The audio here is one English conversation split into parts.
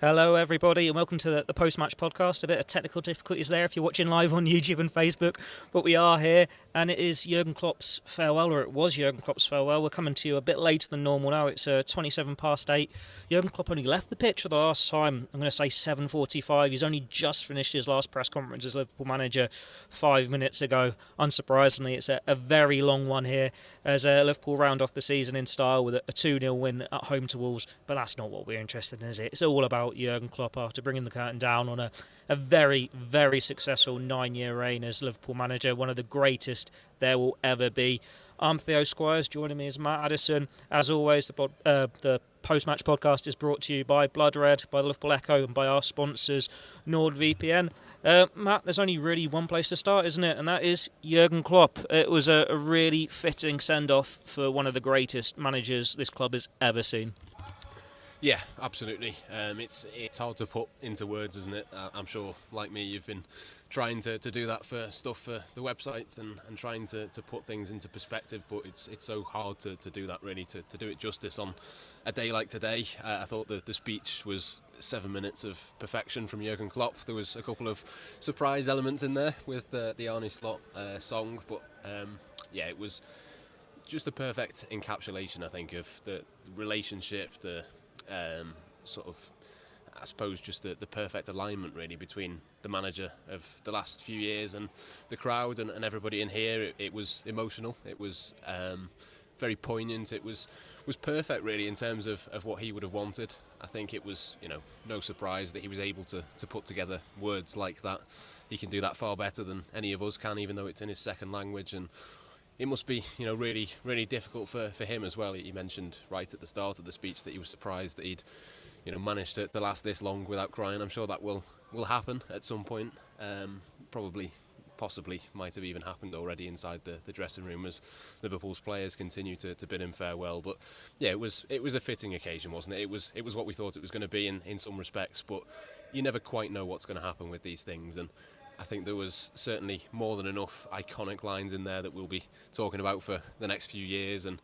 Hello, everybody, and welcome to the post-match podcast. A bit of technical difficulties there if you're watching live on YouTube and Facebook, but we are here, and it is Jurgen Klopp's farewell, or it was Jurgen Klopp's farewell. We're coming to you a bit later than normal now. It's 27 past 8. Jurgen Klopp only left the pitch for the last time, I'm going to say 7:45. He's only just finished his last press conference as Liverpool manager 5 minutes ago. Unsurprisingly, it's a very long one here as Liverpool round off the season in style with a 2-0 win at home to Wolves, but that's not what we're interested in, is it? It's all about Jurgen Klopp after bringing the curtain down on a very, very successful 9-year reign as Liverpool manager, one of the greatest there will ever be. I'm Theo Squires, joining me is Matt Addison. As always, the post-match podcast is brought to you by Blood Red, by the Liverpool Echo, and by our sponsors, NordVPN. Matt, there's only really one place to start, isn't it? And that is Jurgen Klopp. It was a really fitting send-off for one of the greatest managers this club has ever seen. Yeah, absolutely. It's hard to put into words, isn't it? I'm sure, like me, you've been trying to do that for stuff for the websites and trying to put things into perspective, but it's so hard to do that, really, to do it justice on a day like today. I thought the speech was 7 minutes of perfection from Jurgen Klopp. There was a couple of surprise elements in there with the Arne Slot song, but yeah, it was just a perfect encapsulation, I think, of the relationship, the sort of, I suppose, just the perfect alignment really between the manager of the last few years and the crowd and everybody in here. It was emotional, it was very poignant, it was perfect really in terms of what he would have wanted. I think it was, no surprise that he was able to put together words like that. He can do that far better than any of us can, even though it's in his second language, and it must be, really, really difficult for him as well. He mentioned right at the start of the speech that he was surprised that he'd, managed to last this long without crying. I'm sure that will happen at some point. Possibly, might have even happened already inside the dressing room as Liverpool's players continue to bid him farewell. But yeah, it was a fitting occasion, wasn't it? It was what we thought it was going to be in some respects, but you never quite know what's going to happen with these things. And I think there was certainly more than enough iconic lines in there that we'll be talking about for the next few years. And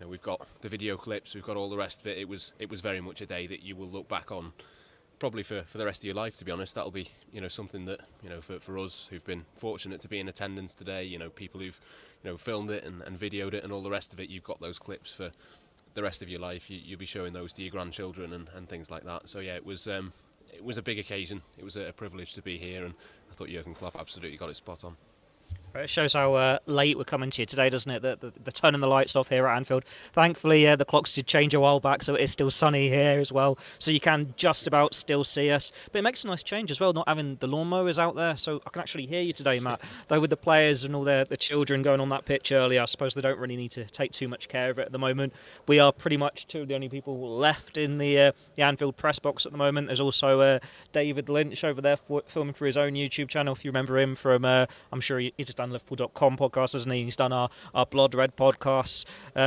we've got the video clips, we've got all the rest of it. It was very much a day that you will look back on probably for the rest of your life, to be honest. That'll be something that for us who've been fortunate to be in attendance today, people who've filmed it and videoed it and all the rest of it, you've got those clips for the rest of your life. You'll be showing those to your grandchildren and things like that. So yeah, it was a big occasion. It was a privilege to be here, and I thought Jurgen Klopp absolutely got it spot on. It shows how late we're coming to you today, doesn't it? The turning the lights off here at Anfield. Thankfully, the clocks did change a while back, so it is still sunny here as well. So you can just about still see us. But it makes a nice change as well, not having the lawnmowers out there. So I can actually hear you today, Matt. Though with the players and all the children going on that pitch earlier, I suppose they don't really need to take too much care of it at the moment. We are pretty much two of the only people left in the Anfield press box at the moment. There's also David Lynch over there filming for his own YouTube channel, if you remember him from, I'm sure he just done Liverpool.com podcast, hasn't he? He's done our Blood Red podcasts.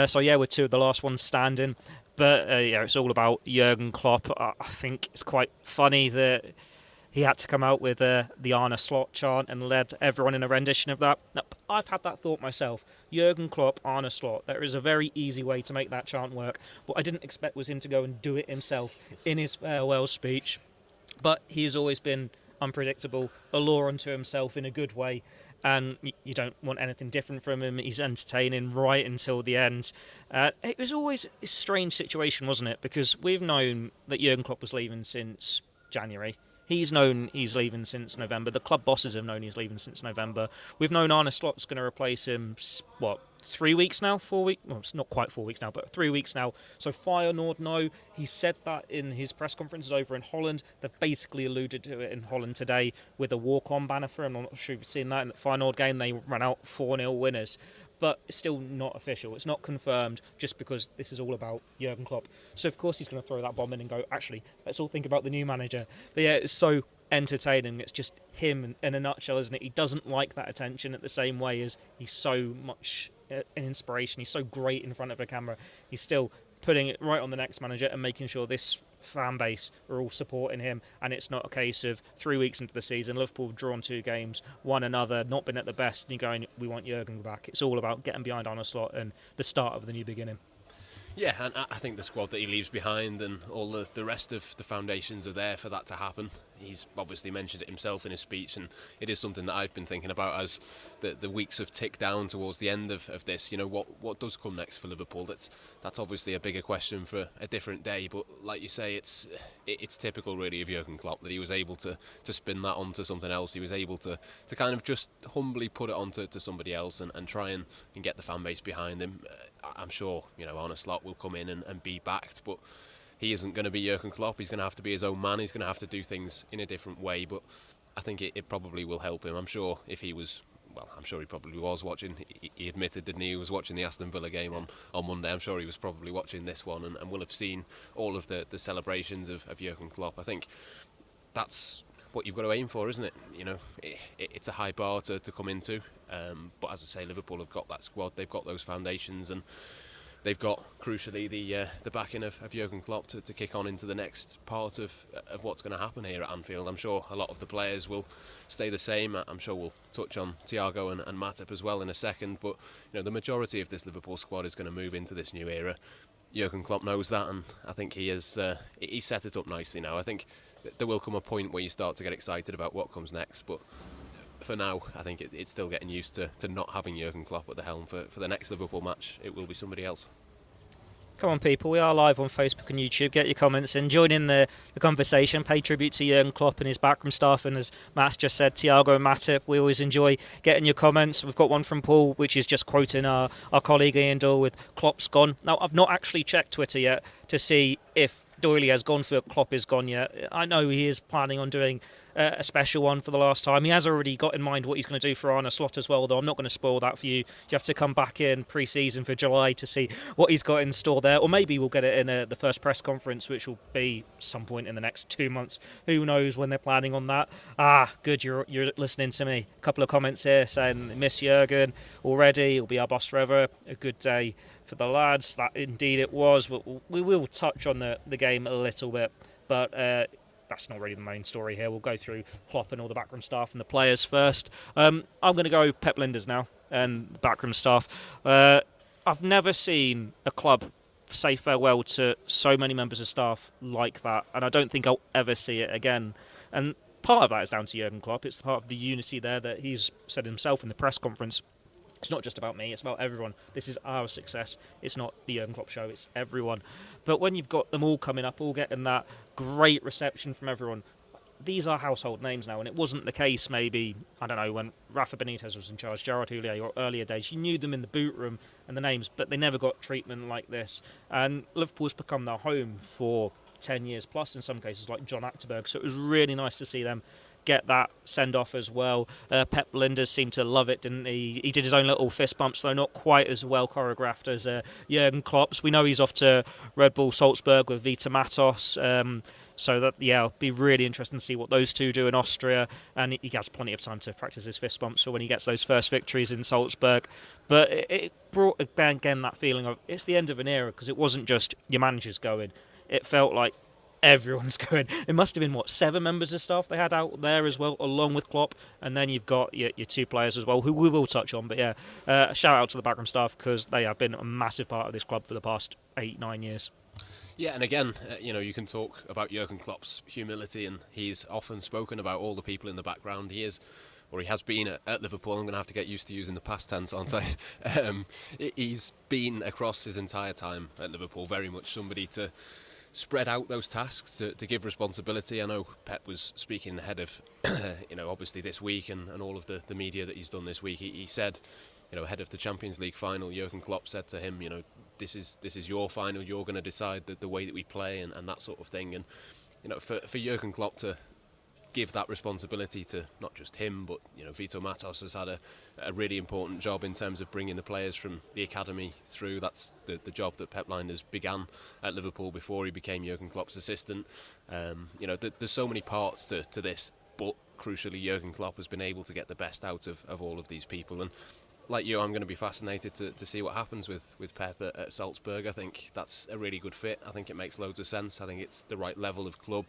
So yeah, we're two of the last ones standing. But yeah, it's all about Jurgen Klopp. I think it's quite funny that he had to come out with the Arne Slot chant and led everyone in a rendition of that. Now, I've had that thought myself. Jurgen Klopp, Arne Slot. There is a very easy way to make that chant work. What I didn't expect was him to go and do it himself in his farewell speech. But he has always been unpredictable, a law unto himself in a good way. And you don't want anything different from him. He's entertaining right until the end. It was always a strange situation, wasn't it? Because we've known that Jurgen Klopp was leaving since January. He's known he's leaving since November. The club bosses have known he's leaving since November. We've known Arne Slot's going to replace him, 3 weeks now? 4 weeks? Well, it's not quite 4 weeks now, but 3 weeks now. So Feyenoord know. He said that in his press conferences over in Holland. They've basically alluded to it in Holland today with a walk-on banner for him. I'm not sure if you've seen that in the Feyenoord game. They ran out 4-0 winners. But it's still not official. It's not confirmed just because this is all about Jurgen Klopp. So, of course, he's going to throw that bomb in and go, actually, let's all think about the new manager. But, yeah, it's so entertaining. It's just him in a nutshell, isn't it? He doesn't like that attention at the same way as he's so much an inspiration. He's so great in front of a camera. He's still putting it right on the next manager and making sure this fan base are all supporting him, and it's not a case of 3 weeks into the season, Liverpool have drawn 2 games, won another, not been at the best, and you're going, we want Jurgen back. It's all about getting behind Arne Slot and the start of the new beginning. Yeah, and I think the squad that he leaves behind and all the rest of the foundations are there for that to happen. He's obviously mentioned it himself in his speech, and it is something that I've been thinking about as the weeks have ticked down towards the end of this. You know, what does come next for Liverpool? That's obviously a bigger question for a different day, but like you say, it's typical really of Jurgen Klopp that he was able to spin that onto something else. He was able to kind of just humbly put it onto somebody else and try and get the fan base behind him. I'm sure, you know, Arne Slot will come in and be backed, but he isn't going to be Jurgen Klopp. He's going to have to be his own man. He's going to have to do things in a different way, but I think it probably will help him. I'm sure if he was, well, I'm sure he probably was watching. He admitted, didn't he? He was watching the Aston Villa game on Monday. I'm sure he was probably watching this one and will have seen all of the celebrations of Jurgen Klopp. I think that's what you've got to aim for, isn't it? You know, it's a high bar to come into, but as I say, Liverpool have got that squad. They've got those foundations, and they've got, crucially, the backing of Jurgen Klopp to kick on into the next part of what's going to happen here at Anfield. I'm sure a lot of the players will stay the same. I'm sure we'll touch on Thiago and Matip as well in a second, but you know, the majority of this Liverpool squad is going to move into this new era. Jurgen Klopp knows that, and I think he set it up nicely now. I think there will come a point where you start to get excited about what comes next, but for now, I think it's still getting used to not having Jurgen Klopp at the helm. For the next Liverpool match, it will be somebody else. Come on, people, we are live on Facebook and YouTube. Get your comments and join in the conversation. Pay tribute to Jurgen Klopp and his backroom staff, and as Matt's just said, Thiago and Matip. We always enjoy getting your comments. We've got one from Paul, which is just quoting our colleague Ian Doyle with Klopp's gone. Now, I've not actually checked Twitter yet to see if Doyley has gone for Klopp is gone yet. I know he is planning on doing a special one for the last time. He has already got in mind what he's going to do for Arne Slot as well, though I'm not going to spoil that for you. You have to come back in pre-season for July to see what he's got in store there, or maybe we'll get it in the first press conference, which will be some point in the next 2 months. Who knows when they're planning on that. Good, you're listening to me. A couple of comments here saying miss Jurgen already, he'll be our boss forever. A good day for the lads. That indeed it was. We will touch on the game a little bit, but that's not really the main story here. We'll go through Klopp and all the backroom staff and the players first. I'm going to go Pep Linders now and the backroom staff. I've never seen a club say farewell to so many members of staff like that, and I don't think I'll ever see it again. And part of that is down to Jurgen Klopp. It's part of the unity there that he's said himself in the press conference. It's not just about me, it's about everyone. This is our success. It's not the Jurgen Klopp show, it's everyone. But when you've got them all coming up, all getting that great reception from everyone, these are household names now, and it wasn't the case maybe, I don't know, when Rafa Benitez was in charge, Gerard Houllier, or earlier days. You knew them in the boot room and the names, but they never got treatment like this. And Liverpool's become their home for 10 years plus in some cases, like John Achterberg, so it was really nice to see them get that send-off as well. Pep Linders seemed to love it, didn't he? He did his own little fist bumps, though not quite as well choreographed as Jurgen Klopp's. We know he's off to Red Bull Salzburg with Vita Matos, so that, yeah, it'll be really interesting to see what those two do in Austria, and he has plenty of time to practice his fist bumps for when he gets those first victories in Salzburg. But it brought again that feeling of it's the end of an era, because it wasn't just your managers going. It felt like everyone's going. It must have been, 7 members of staff they had out there as well, along with Klopp, and then you've got your 2 players as well, who we will touch on. But yeah, shout out to the backroom staff, because they have been a massive part of this club for the past 8-9 years. Yeah, and again, you can talk about Jurgen Klopp's humility, and he's often spoken about all the people in the background. He has been at Liverpool. I'm going to have to get used to using the past tense, aren't I? He's been across his entire time at Liverpool very much somebody to spread out those tasks, to give responsibility. I know Pep was speaking ahead of, obviously this week and all of the media that he's done this week. He said, ahead of the Champions League final, Jurgen Klopp said to him, this is your final. You're going to decide the way that we play and that sort of thing. And for Jurgen Klopp to give that responsibility to not just him, but Vito Matos has had a really important job in terms of bringing the players from the academy through. That's the job that Pep Linders began at Liverpool before he became Jurgen Klopp's assistant. There's so many parts to this, but crucially Jurgen Klopp has been able to get the best out of all of these people. And like you, I'm going to be fascinated to see what happens with Pep at Salzburg. I think that's a really good fit. I think it makes loads of sense. I think it's the right level of club.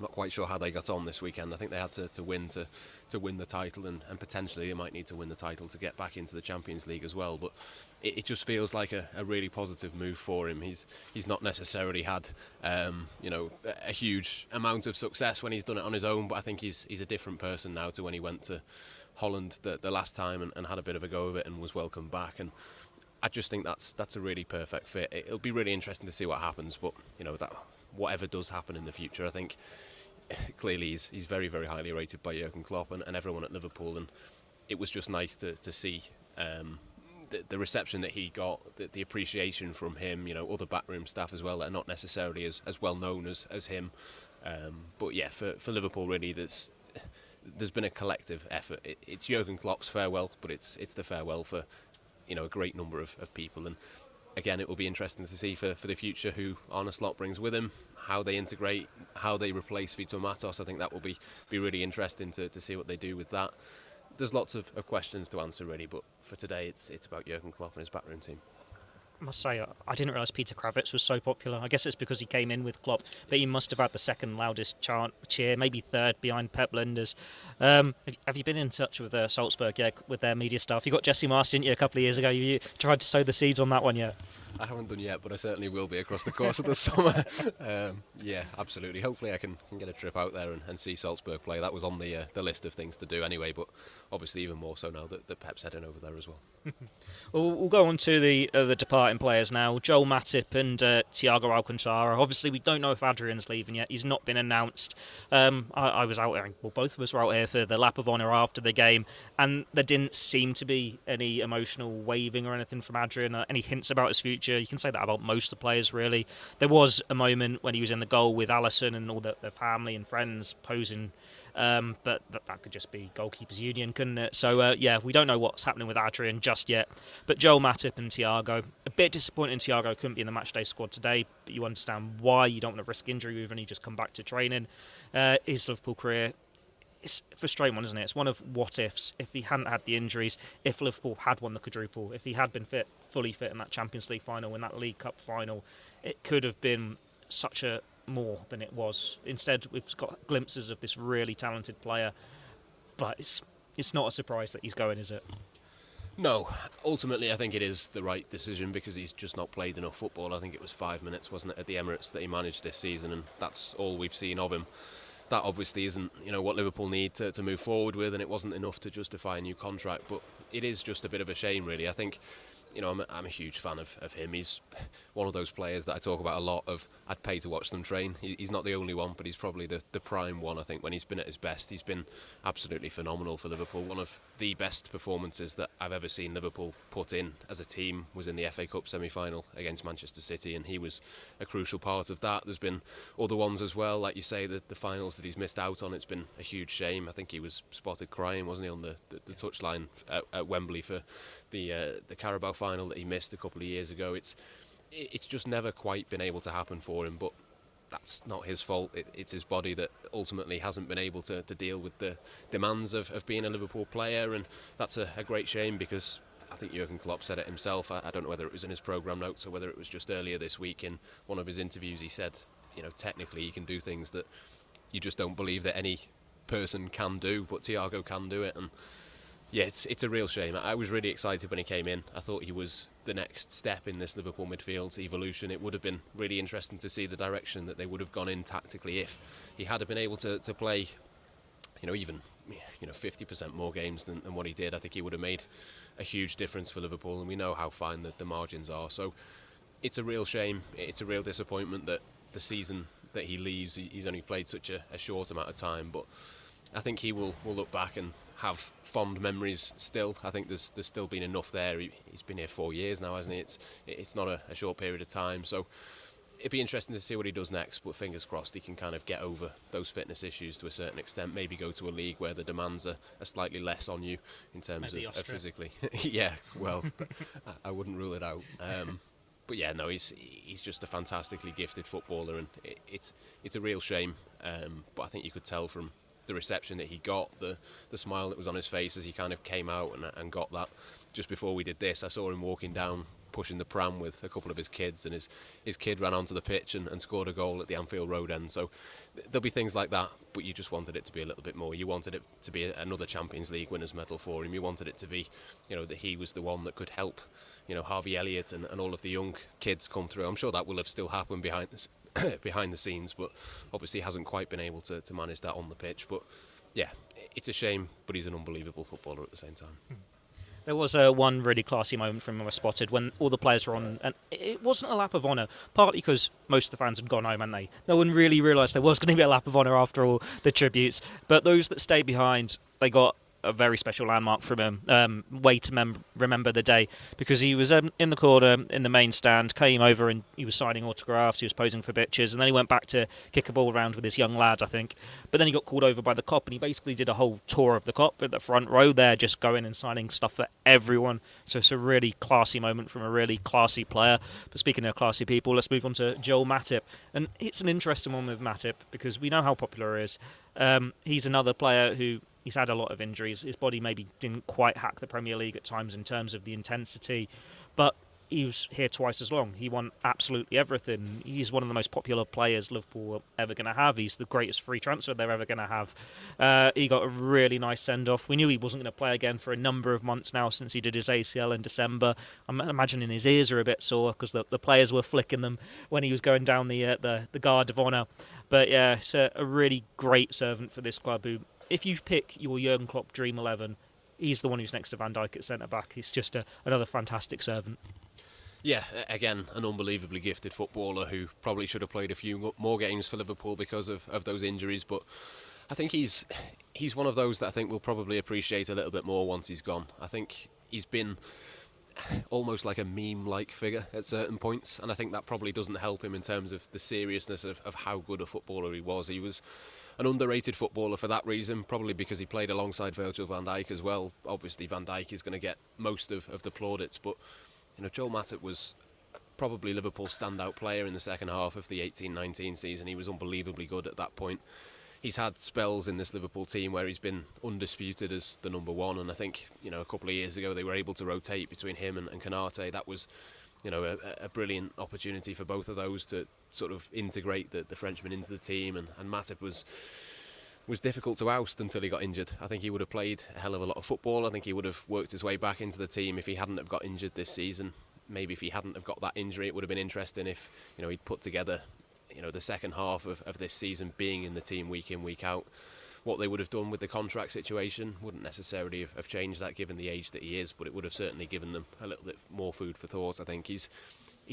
not quite sure how they got on this weekend. I think they had to win to win the title, and potentially they might need to win the title to get back into the Champions League as well. But it just feels like a really positive move for him. He's not necessarily had a huge amount of success when he's done it on his own, but I think he's a different person now to when he went to Holland the last time and had a bit of a go of it and was welcomed back. And I just think that's a really perfect fit. It'll be really interesting to see what happens, but that whatever does happen in the future, I think clearly he's very, very highly rated by Jurgen Klopp and everyone at Liverpool, and it was just nice to see the reception that he got, the appreciation from him, other backroom staff as well that are not necessarily as well known as him. But yeah, for Liverpool really, there's been a collective effort. It's Jurgen Klopp's farewell, but it's the farewell for a great number of people. And again, it will be interesting to see for the future who Arne Slot brings with him, how they integrate, how they replace Vito Matos. I think that will be really interesting to see what they do with that. There's lots of questions to answer really, but for today it's about Jurgen Klopp and his backroom team. I must say, I didn't realise Peter Kravitz was so popular. I guess it's because he came in with Klopp, but he must have had the second loudest cheer, maybe third behind Pep Lijnders. Have you been in touch with Salzburg yet, with their media staff? You got Jesse Marsh, didn't you, a couple of years ago? You tried to sow the seeds on that one yet? I haven't done yet, but I certainly will be across the course of the summer. Yeah, absolutely. Hopefully I can get a trip out there and see Salzburg play. That was on the list of things to do anyway, but obviously even more so now that Pep's heading over there as well. Well, we'll go on to the departing players now. Joel Matip and Thiago Alcantara. Obviously, we don't know if Adrian's leaving yet. He's not been announced. I was out there, well, both of us were out here for the lap of honour after the game, and there didn't seem to be any emotional waving or anything from Adrian, any hints about his future. You can say that about most of the players, really. There was a moment when he was in the goal with Addison and all their family and friends posing, but that could just be goalkeepers union, couldn't it? So yeah, we don't know what's happening with Adrian just yet. But Joel Matip and Thiago, a bit disappointing Thiago couldn't be in the matchday squad today, but you understand why. You don't want to risk injury. We've only just come back to training. His Liverpool career, it's a frustrating one, isn't it? It's one of what ifs. If he hadn't had the injuries, if Liverpool had won the quadruple, if he had been fully fit in that Champions League final, in that League Cup final, it could have been such a more than it was. Instead, we've got glimpses of this really talented player, but it's not a surprise that he's going, is it? No, ultimately I think it is the right decision because he's just not played enough football. I think it was 5 minutes, wasn't it, at the Emirates that he managed this season, and that's all we've seen of him. That obviously isn't, what Liverpool need to move forward with, and it wasn't enough to justify a new contract. But it is just a bit of a shame, really. I think, I'm a huge fan of him. He's one of those players that I talk about a lot. I'd pay to watch them train. He's not the only one, but he's probably the prime one. I think when he's been at his best, he's been absolutely phenomenal for Liverpool. One of the best performances that I've ever seen Liverpool put in as a team was in the FA Cup semi-final against Manchester City, and he was a crucial part of that. There's been other ones as well, like you say, the finals that he's missed out on. It's been a huge shame. I think he was spotted crying, wasn't he, on the touchline at Wembley for the Carabao final that he missed a couple of years ago. It's just never quite been able to happen for him, but that's not his fault. It's his body that ultimately hasn't been able to deal with the demands of being a Liverpool player, and that's a great shame because I think Jurgen Klopp said it himself. I don't know whether it was in his programme notes or whether it was just earlier this week in one of his interviews. He said, technically he can do things that you just don't believe that any person can do, but Thiago can do it. And yeah, it's a real shame. I was really excited when he came in. I thought he was the next step in this Liverpool midfield's evolution. It would have been really interesting to see the direction that they would have gone in tactically if he had been able to play, even 50% more games than what he did. I think he would have made a huge difference for Liverpool, and we know how fine the margins are. So it's a real shame. It's a real disappointment that the season that he leaves, he's only played such a short amount of time, but I think he will look back and have fond memories still. I think there's still been enough there. He's been here 4 years now, hasn't he? It's not a short period of time, so it'd be interesting to see what he does next, but fingers crossed he can kind of get over those fitness issues to a certain extent, maybe go to a league where the demands are slightly less on you in terms of physically. Yeah, well, I wouldn't rule it out. But yeah, no, he's just a fantastically gifted footballer, and it's a real shame, but I think you could tell from the reception that he got, the smile that was on his face as he kind of came out and got that. Just before we did this, I saw him walking down, pushing the pram with a couple of his kids, and his kid ran onto the pitch and scored a goal at the Anfield Road end. So there'll be things like that, but you just wanted it to be a little bit more. You wanted it to be another Champions League winners medal for him. You wanted it to be, that he was the one that could help, Harvey Elliott and all of the young kids come through. I'm sure that will have still happened behind the scenes, but obviously hasn't quite been able to manage that on the pitch. But yeah, it's a shame, but he's an unbelievable footballer at the same time. There was one really classy moment from him I spotted when all the players were on, and it wasn't a lap of honour, partly because most of the fans had gone home, hadn't they? No one really realised there was going to be a lap of honour after all the tributes, but those that stayed behind, they got a very special landmark from him, way to remember the day, because he was in the corner in the main stand, came over and he was signing autographs, he was posing for pictures, and then he went back to kick a ball around with his young lad, I think. But then he got called over by the cop, and he basically did a whole tour of the cop at the front row there, just going and signing stuff for everyone. So it's a really classy moment from a really classy player. But speaking of classy people, let's move on to Joel Matip. And it's an interesting one with Matip because we know how popular he is. He's another player who he's had a lot of injuries. His body maybe didn't quite hack the Premier League at times in terms of the intensity, but he was here twice as long. He won absolutely everything. He's one of the most popular players Liverpool are ever going to have. He's the greatest free transfer they're ever going to have. He got a really nice send-off. We knew he wasn't going to play again for a number of months now since he did his ACL in December. I'm imagining his ears are a bit sore because the players were flicking them when he was going down the guard of honour. But yeah, it's a really great servant for this club who, if you pick your Jurgen Klopp Dream 11, he's the one who's next to Van Dijk at centre-back. He's just another fantastic servant. Yeah, again, an unbelievably gifted footballer who probably should have played a few more games for Liverpool because of those injuries, but I think he's one of those that I think we'll probably appreciate a little bit more once he's gone. I think he's been almost like a meme-like figure at certain points, and I think that probably doesn't help him in terms of the seriousness of how good a footballer he was. He was an underrated footballer for that reason, probably because he played alongside Virgil van Dijk as well. Obviously Van Dijk is going to get most of the plaudits, but Joel Matip was probably Liverpool's standout player in the second half of the 18-19 season. He was unbelievably good at that point. He's had spells in this Liverpool team where he's been undisputed as the number one, and I think a couple of years ago they were able to rotate between him and Konate. That was a brilliant opportunity for both of those to sort of integrate the Frenchman into the team, and Matip was difficult to oust until he got injured. I think he would have played a hell of a lot of football. I think he would have worked his way back into the team if he hadn't have got injured this season. Maybe if he hadn't have got that injury, it would have been interesting if he'd put together the second half of this season being in the team week in, week out. What they would have done with the contract situation wouldn't necessarily have changed that given the age that he is, but it would have certainly given them a little bit more food for thought. I think he's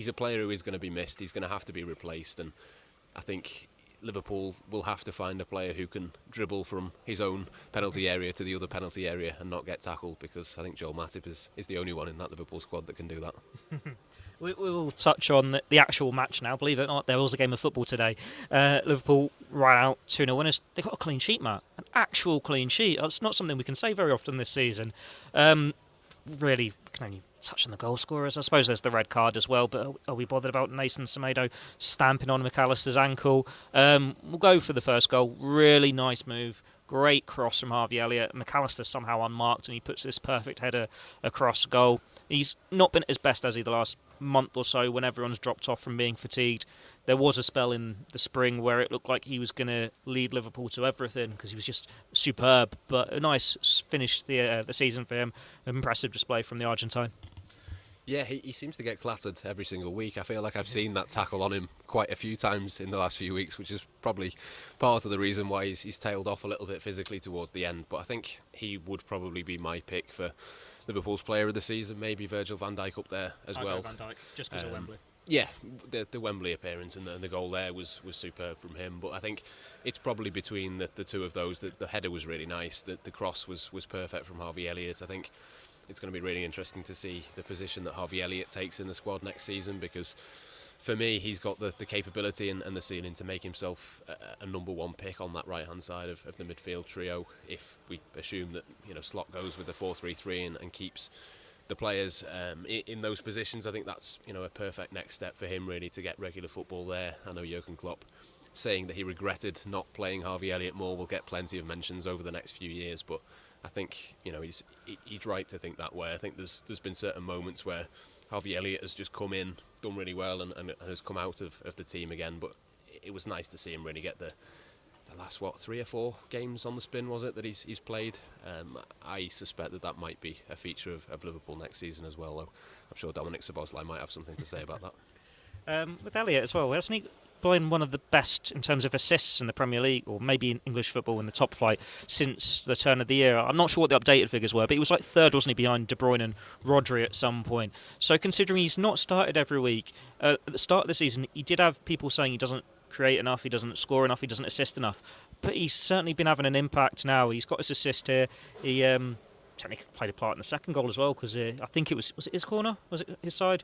a player who is going to be missed. He's going to have to be replaced, and I think Liverpool will have to find a player who can dribble from his own penalty area to the other penalty area and not get tackled, because I think Joel Matip is the only one in that Liverpool squad that can do that. We will touch on the actual match now. Believe it or not, there was a game of football today. Liverpool ran out 2-0 winners. They got a clean sheet, Matt. An actual clean sheet. It's not something we can say very often this season. Really, can only touch on the goal scorers. I suppose there's the red card as well, but are we bothered about Nathan Semedo stamping on McAllister's ankle? We'll go for the first goal. Really nice move. Great cross from Harvey Elliott. McAllister somehow unmarked, and he puts this perfect header across goal. He's not been at his best, has he, the last month or so when everyone's dropped off from being fatigued. There was a spell in the spring where it looked like he was going to lead Liverpool to everything because he was just superb. But a nice finish the season for him. An impressive display from the Argentine. Yeah, he seems to get clattered every single week. I feel like I've seen that tackle on him quite a few times in the last few weeks, which is probably part of the reason why he's tailed off a little bit physically towards the end. But I think he would probably be my pick for Liverpool's player of the season. Maybe Virgil van Dijk up there as well. Van Dijk, just because of Wembley. Yeah, the Wembley appearance and the goal there was superb from him. But I think it's probably between the two of those. The header was really nice. The cross was perfect from Harvey Elliott. I think it's going to be really interesting to see the position that Harvey Elliott takes in the squad next season, because for me he's got the capability and the ceiling to make himself a number one pick on that right hand side of the midfield trio, if we assume that Slot goes with the 4-3-3 and keeps the players in those positions. I think that's a perfect next step for him really to get regular football there. I know Jurgen Klopp saying that he regretted not playing Harvey Elliott more will get plenty of mentions over the next few years, but I think he's right to think that way. I think there's been certain moments where Harvey Elliott has just come in, done really well, and has come out of the team again, but it was nice to see him really get the last 3 or 4 games on the spin, was it, that he's played. I suspect that might be a feature of Liverpool next season as well, though I'm sure Dominic Szoboszlai might have something to say about that. With Elliott as well, hasn't he been one of the best in terms of assists in the Premier League, or maybe in English football in the top flight since the turn of the year? I'm not sure what the updated figures were, but he was like third, wasn't he, behind De Bruyne and Rodri at some point. So considering he's not started every week, at the start of the season he did have people saying he doesn't create enough, he doesn't score enough, he doesn't assist enough, but he's certainly been having an impact now. He's got his assist here. He technically played a part in the second goal as well, because I think it was it his corner, was it his side?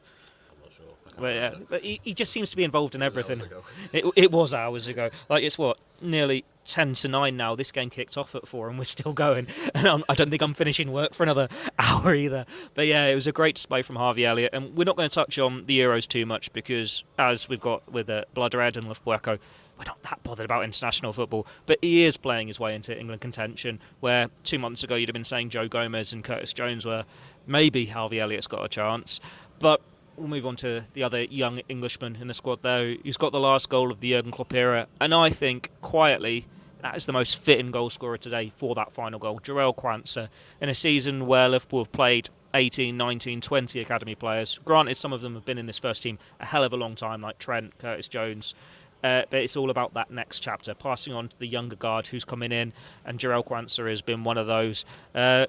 But he just seems to be involved in everything. It was hours ago. Like, it's nearly 10-9 now. This game kicked off at 4 and we're still going. And I don't think I'm finishing work for another hour either. But yeah, it was a great display from Harvey Elliott. And we're not going to touch on the Euros too much because, as we've got with Blood Red and Liverpool Echo, we're not that bothered about international football. But he is playing his way into England contention, where 2 months ago you'd have been saying Joe Gomez and Curtis Jones were maybe Harvey Elliott's got a chance. But we'll move on to the other young Englishman in the squad, though. He's got the last goal of the Jurgen Klopp era, and I think, quietly, that is the most fitting goal scorer today for that final goal. Jurgen Klopp, in a season where Liverpool have played 18, 19, 20 academy players. Granted, some of them have been in this first team a hell of a long time, like Trent, Curtis Jones. But it's all about that next chapter, passing on to the younger guard who's coming in, and Jurgen Klopp has been one of those.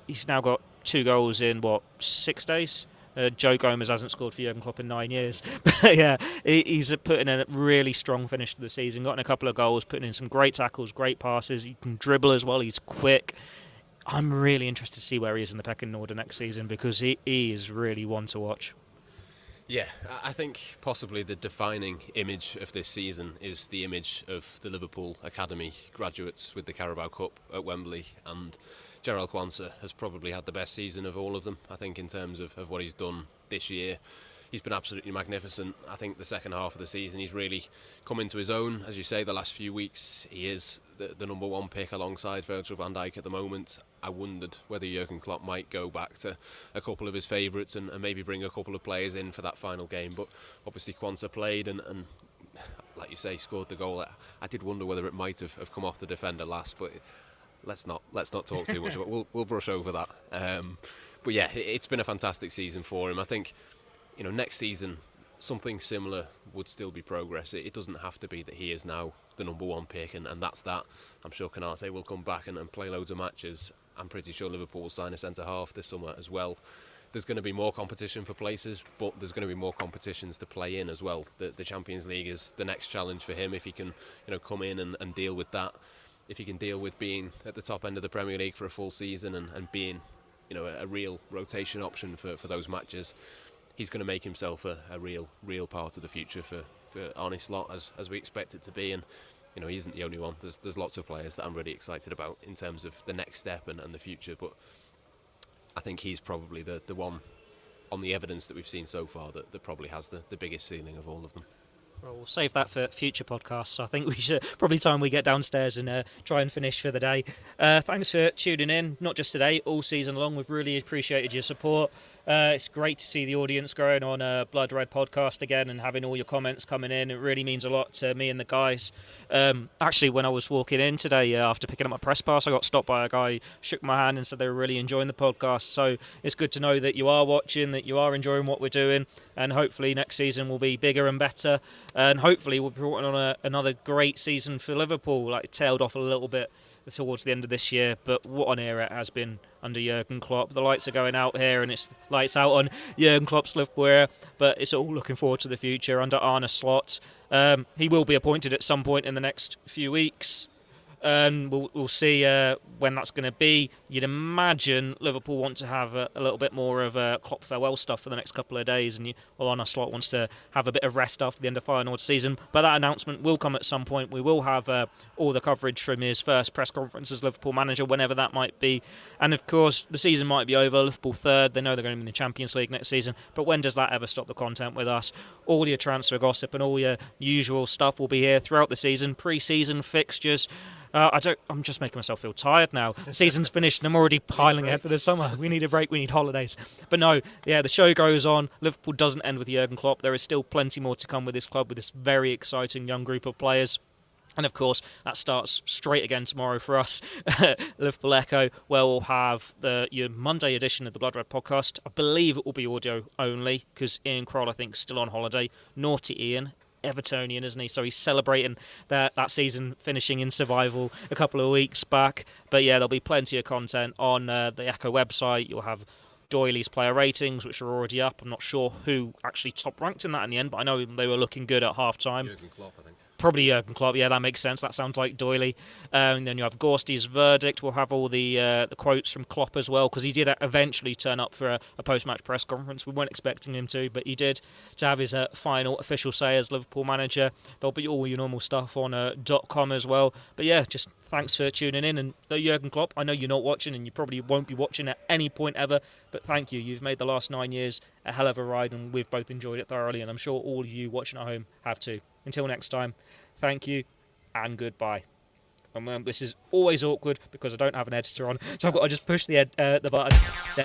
He's now got 2 goals in, 6 days? Joe Gomez hasn't scored for Jurgen Klopp in 9 years. But yeah, he's putting in a really strong finish to the season, gotten a couple of goals, putting in some great tackles, great passes. He can dribble as well, he's quick. I'm really interested to see where he is in the pecking order next season, because he is really one to watch. Yeah, I think possibly the defining image of this season is the image of the Liverpool Academy graduates with the Carabao Cup at Wembley, and Jurgen Klopp has probably had the best season of all of them, I think, in terms of what he's done this year. He's been absolutely magnificent. I think the second half of the season he's really come into his own. As you say, the last few weeks he is the number 1 pick alongside Virgil van Dijk at the moment. I wondered whether Jurgen Klopp might go back to a couple of his favourites and maybe bring a couple of players in for that final game, but obviously Kwanzaa played and like you say, scored the goal. I did wonder whether it might have come off the defender last, but let's not talk too much about it. We'll brush over that. But yeah, it's been a fantastic season for him. I think, next season something similar would still be progress. It doesn't have to be that he is now the number 1 pick and that's that. I'm sure Canate will come back and play loads of matches. I'm pretty sure Liverpool will sign a centre half this summer as well. There's going to be more competition for places, but there's going to be more competitions to play in as well. The Champions League is the next challenge for him if he can come in and deal with that. If he can deal with being at the top end of the Premier League for a full season and being a real rotation option for those matches, he's going to make himself a real part of the future for Arne Slot as we expect it to be. And he isn't the only one. There's lots of players that I'm really excited about in terms of the next step and the future, but I think he's probably the one on the evidence that we've seen so far that probably has the biggest ceiling of all of them. Well, we'll save that for future podcasts. I think we should probably time we get downstairs and try and finish for the day. Thanks for tuning in, not just today, all season long. We've really appreciated your support. It's great to see the audience growing on Blood Red podcast again and having all your comments coming in. It really means a lot to me and the guys. Actually, when I was walking in today after picking up my press pass, I got stopped by a guy, shook my hand and said they were really enjoying the podcast. So it's good to know that you are watching, that you are enjoying what we're doing, and hopefully next season will be bigger and better. And hopefully we'll be brought on another great season for Liverpool. Like, tailed off a little bit towards the end of this year, but what an era it has been under Jurgen Klopp. The lights are going out here and it's lights out on Jurgen Klopp's Liverpool era, but it's all looking forward to the future under Arne Slot. He will be appointed at some point in the next few weeks. We'll see when that's going to be. You'd imagine Liverpool want to have a little bit more of Klopp farewell stuff for the next couple of days, and Arne Slot wants to have a bit of rest after the end of Feyenoord season. But that announcement will come at some point. We will have all the coverage from his first press conference as Liverpool manager, whenever that might be. And of course, the season might be over. Liverpool third. They know they're going to be in the Champions League next season. But when does that ever stop the content with us? All your transfer gossip and all your usual stuff will be here throughout the season. Pre-season fixtures. I'm just making myself feel tired now. The season's finished and I'm already piling ahead for the summer. We need a break, we need holidays. But no, yeah, the show goes on. Liverpool doesn't end with Jurgen Klopp. There is still plenty more to come with this club, with this very exciting young group of players. And of course, that starts straight again tomorrow for us, Liverpool Echo, where we'll have your Monday edition of the Blood Red podcast. I believe it will be audio only, because Ian Kroll, I think, is still on holiday. Naughty Ian. Evertonian, isn't he? So he's celebrating that season finishing in survival a couple of weeks back. But yeah, there'll be plenty of content on the Echo website. You'll have Doyley's player ratings, which are already up. I'm not sure who actually top ranked in that in the end, but I know they were looking good at half time. Jurgen Klopp, I think. Probably Jurgen Klopp, yeah, that makes sense. That sounds like Doyley. And then you have Gorsty's verdict. We'll have all the quotes from Klopp as well, because he did eventually turn up for a post-match press conference. We weren't expecting him to, but he did, to have his final official say as Liverpool manager. There'll be all your normal stuff on .com as well. But yeah, just thanks for tuning in. And Jurgen Klopp, I know you're not watching, and you probably won't be watching at any point ever, but thank you. You've made the last 9 years a hell of a ride, and we've both enjoyed it thoroughly, and I'm sure all of you watching at home have too. Until next time, thank you and goodbye. And this is always awkward because I don't have an editor on, so I've got to just push the button.